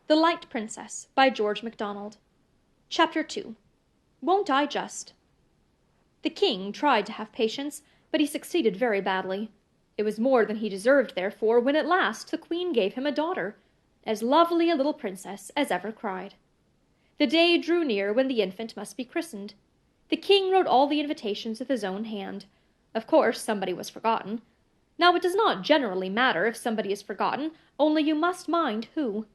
The Light Princess by George MacDonald. Chapter 2. Won't I just? The king tried to have patience, but he succeeded very badly. It was more than he deserved, therefore, when at last the queen gave him a daughter, as lovely a little princess as ever cried. The day drew near when the infant must be christened. The king wrote all the invitations with his own hand. Of course, somebody was forgotten. Now, it does not generally matter if somebody is forgotten, only you must mind who.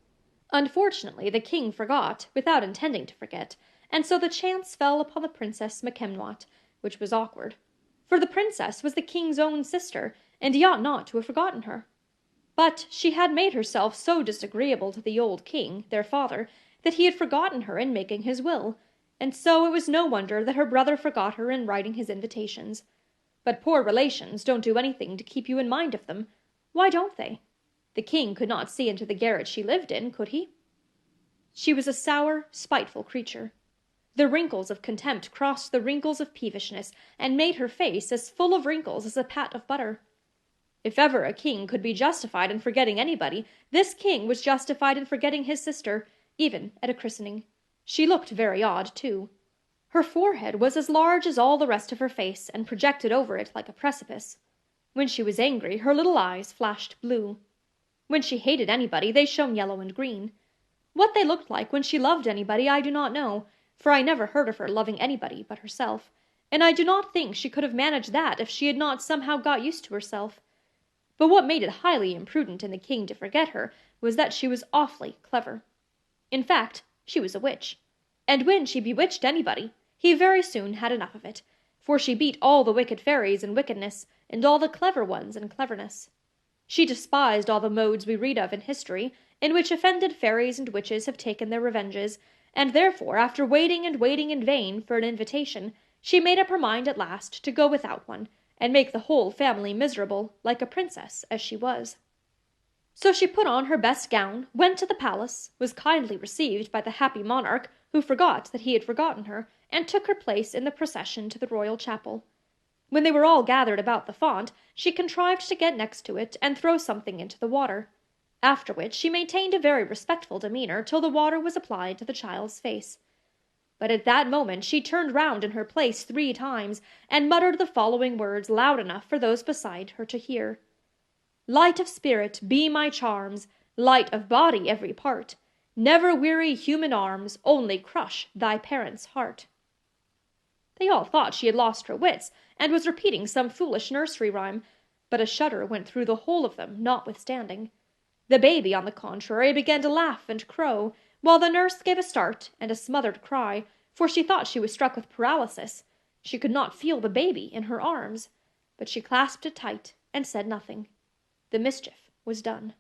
Unfortunately, the king forgot, without intending to forget, and so the chance fell upon the Princess MacDonald, which was awkward. For the princess was the king's own sister, and he ought not to have forgotten her. But she had made herself so disagreeable to the old king, their father, that he had forgotten her in making his will, and so it was no wonder that her brother forgot her in writing his invitations. But poor relations don't do anything to keep you in mind of them. Why don't they? The king could not see into the garret she lived in, could he? She was a sour, spiteful creature. The wrinkles of contempt crossed the wrinkles of peevishness, and made her face as full of wrinkles as a pat of butter. If ever a king could be justified in forgetting anybody, this king was justified in forgetting his sister, even at a christening. She looked very odd, too. Her forehead was as large as all the rest of her face, and projected over it like a precipice. When she was angry, her little eyes flashed blue. When she hated anybody, they shone yellow and green. What they looked like when she loved anybody I do not know, for I never heard of her loving anybody but herself, and I do not think she could have managed that if she had not somehow got used to herself. But what made it highly imprudent in the king to forget her was that she was awfully clever. In fact, she was a witch, and when she bewitched anybody, he very soon had enough of it, for she beat all the wicked fairies in wickedness, and all the clever ones in cleverness. She despised all the modes we read of in history, in which offended fairies and witches have taken their revenges, and therefore, after waiting and waiting in vain for an invitation, she made up her mind at last to go without one, and make the whole family miserable, like a princess as she was. So she put on her best gown, went to the palace, was kindly received by the happy monarch, who forgot that he had forgotten her, and took her place in the procession to the royal chapel. When they were all gathered about the font, she contrived to get next to it and throw something into the water, after which she maintained a very respectful demeanor till the water was applied to the child's face. But at that moment she turned round in her place 3 times, and muttered the following words loud enough for those beside her to hear. "Light of spirit, be my charms, light of body every part. Never weary human arms, only crush thy parent's heart." They all thought she had lost her wits, and was repeating some foolish nursery rhyme, but a shudder went through the whole of them, notwithstanding. The baby, on the contrary, began to laugh and crow, while the nurse gave a start and a smothered cry, for she thought she was struck with paralysis. She could not feel the baby in her arms, but she clasped it tight and said nothing. The mischief was done.